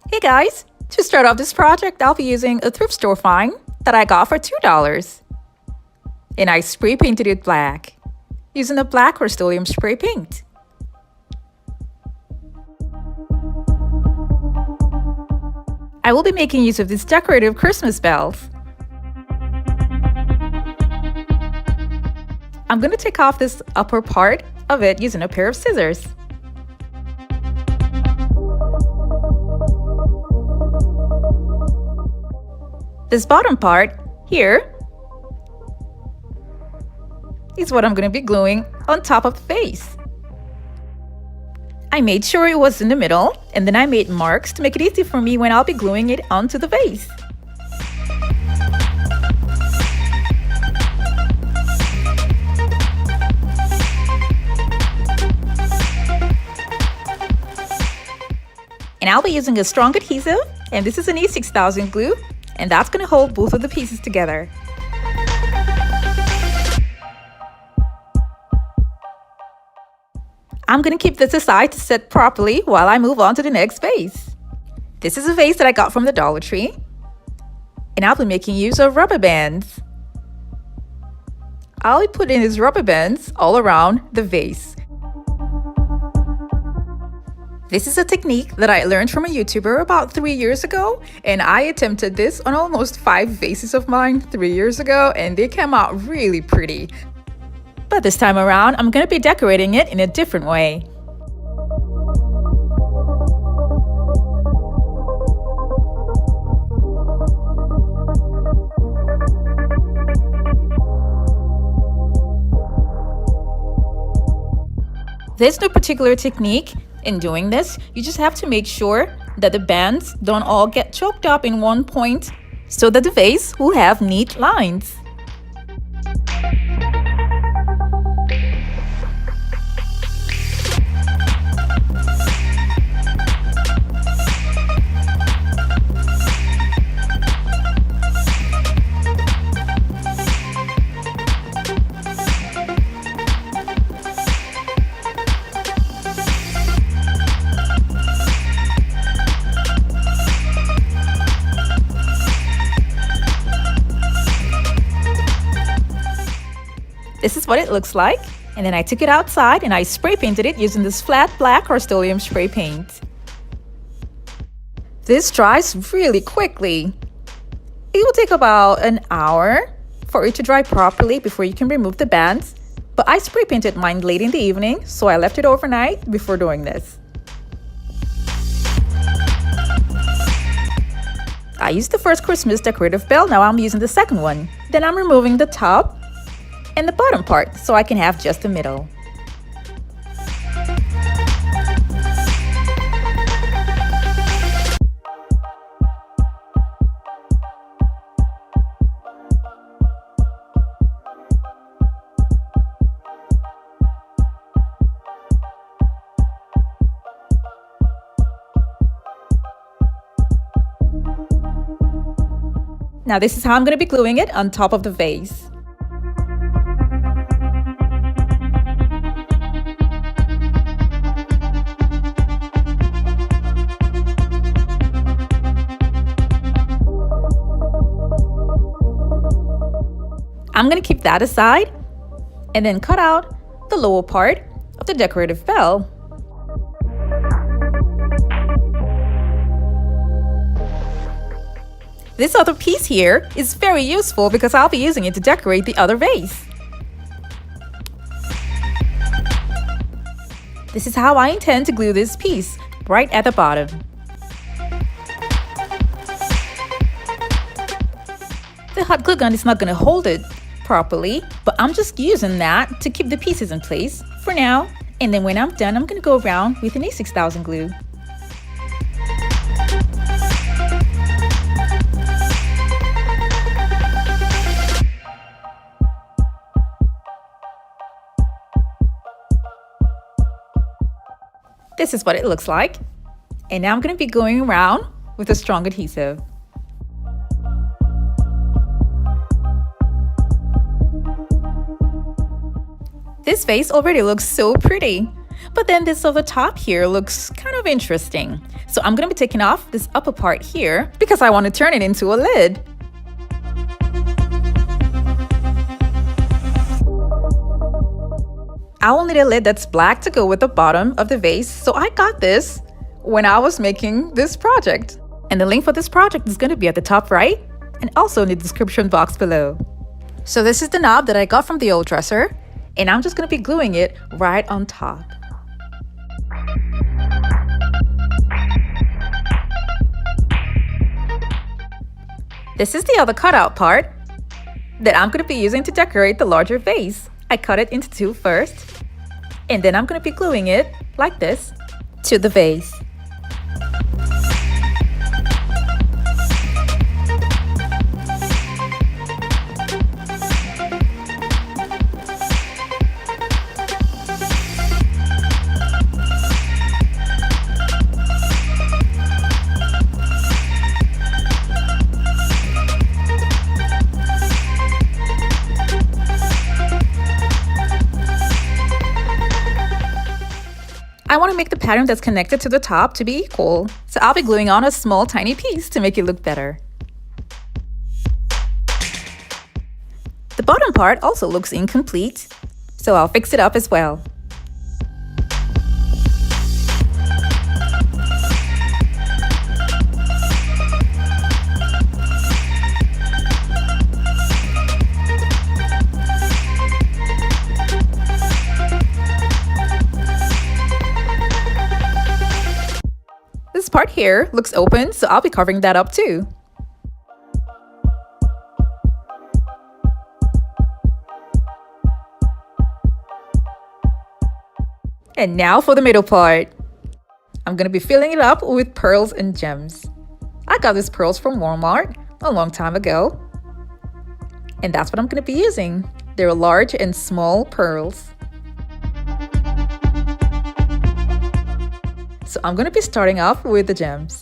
Hey guys! To start off this project, I'll be using a thrift store find that I got for $2. And I spray painted it black, using a black Rust-Oleum spray paint. I will be making use of these decorative Christmas bells. I'm going to take off this upper part of it using a pair of scissors. This bottom part here is what I'm going to be gluing on top of the vase. I made sure it was in the middle, and then I made marks to make it easy for me when I'll be gluing it onto the vase. And I'll be using a strong adhesive, and this is an E6000 glue, and that's going to hold both of the pieces together. I'm going to keep this aside to set properly while I move on to the next vase. This is a vase that I got from the Dollar Tree, and I'll be making use of rubber bands. I'll be putting these rubber bands all around the vase. This is a technique that I learned from a YouTuber about 3 years ago, and I attempted this on almost 5 vases of mine 3 years ago, and they came out really pretty. But this time around, I'm going to be decorating it in a different way. There's no particular technique in doing this. You just have to make sure that the bands don't all get choked up in one point so that the vase will have neat lines. This is what it looks like, and then I took it outside and I spray painted it using this flat black Rust-Oleum spray paint. This dries really quickly. It will take about an hour for it to dry properly before you can remove the bands, but I spray painted mine late in the evening, so I left it overnight before doing this. I used the first Christmas decorative bell, now I'm using the second one. Then I'm removing the top and the bottom part so I can have just the middle. Now this is how I'm going to be gluing it on top of the vase. I'm going to keep that aside and then cut out the lower part of the decorative bell. This other piece here is very useful because I'll be using it to decorate the other vase. This is how I intend to glue this piece, right at the bottom. The hot glue gun is not going to hold it properly, but I'm just using that to keep the pieces in place for now, and then when I'm done, I'm going to go around with an E6000 glue. This is what it looks like, and now I'm going to be going around with a strong adhesive. This vase already looks so pretty. But then this other top here looks kind of interesting. So I'm going to be taking off this upper part here because I want to turn it into a lid. I will need a lid that's black to go with the bottom of the vase, so I got this when I was making this project. And the link for this project is going to be at the top right and also in the description box below. So this is the knob that I got from the old dresser, and I'm just going to be gluing it right on top. This is the other cutout part that I'm going to be using to decorate the larger vase. I cut it into two first, and then I'm going to be gluing it like this to the vase. I want to make the pattern that's connected to the top to be equal, so I'll be gluing on a small tiny piece to make it look better. The bottom part also looks incomplete, so I'll fix it up as well. This part here looks open, so I'll be covering that up too. And now for the middle part. I'm going to be filling it up with pearls and gems. I got these pearls from Walmart a long time ago. And that's what I'm going to be using. They're large and small pearls. So I'm going to be starting off with the gems.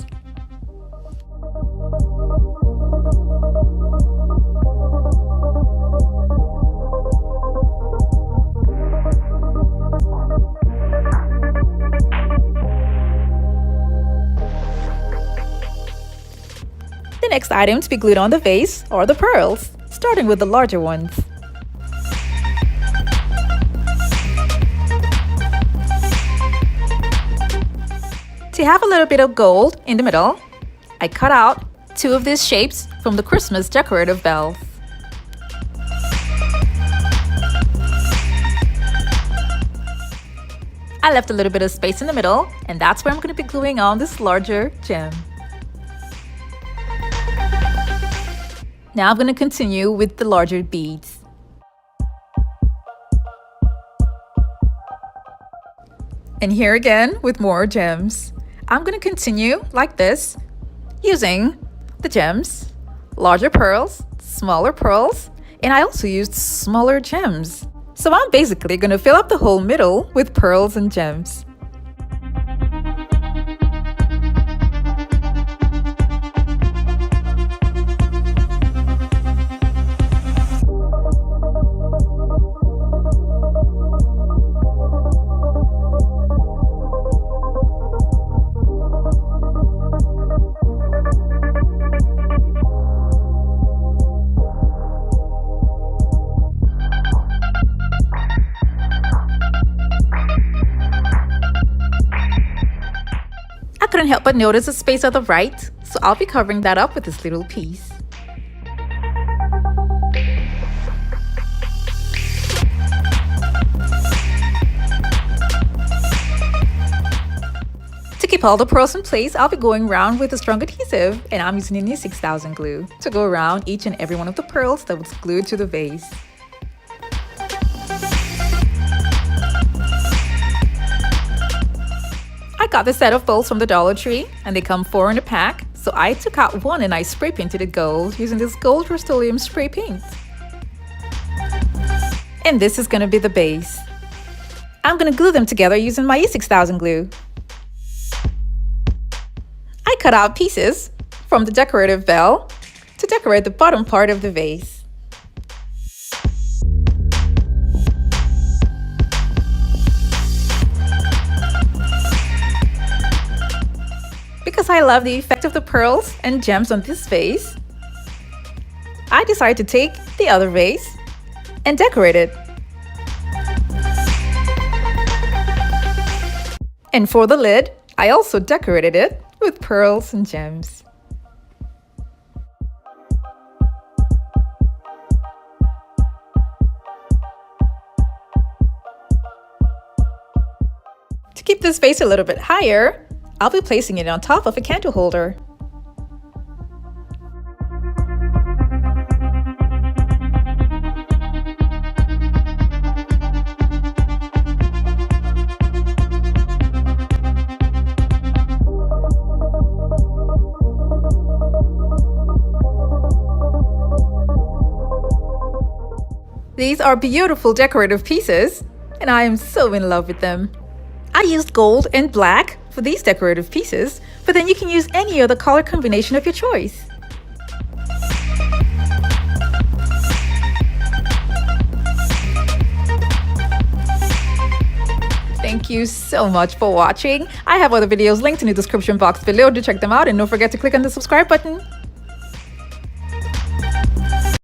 The next item to be glued on the vase are the pearls, starting with the larger ones. To have a little bit of gold in the middle, I cut out two of these shapes from the Christmas decorative bells. I left a little bit of space in the middle, and that's where I'm going to be gluing on this larger gem. Now I'm going to continue with the larger beads. And here again with more gems. I'm going to continue like this, using the gems, larger pearls, smaller pearls, and I also used smaller gems. So I'm basically going to fill up the whole middle with pearls and gems. I couldn't help but notice the space on the right, so I'll be covering that up with this little piece. To keep all the pearls in place, I'll be going around with a strong adhesive, and I'm using Uniqueness 6000 glue to go around each and every one of the pearls that was glued to the vase. I got this set of bowls from the Dollar Tree, and they come 4 in a pack, so I took out one and I spray painted it gold using this gold Rust-Oleum spray paint. And this is going to be the base. I'm going to glue them together using my E6000 glue. I cut out pieces from the decorative bell to decorate the bottom part of the vase. I love the effect of the pearls and gems on this vase, I decided to take the other vase and decorate it. And for the lid, I also decorated it with pearls and gems. To keep this vase a little bit higher, I'll be placing it on top of a candle holder. These are beautiful decorative pieces, and I am so in love with them. I used gold and black for these decorative pieces, but then you can use any other color combination of your choice. Thank you so much for watching. I have other videos linked in the description box below to check them out, and don't forget to click on the subscribe button.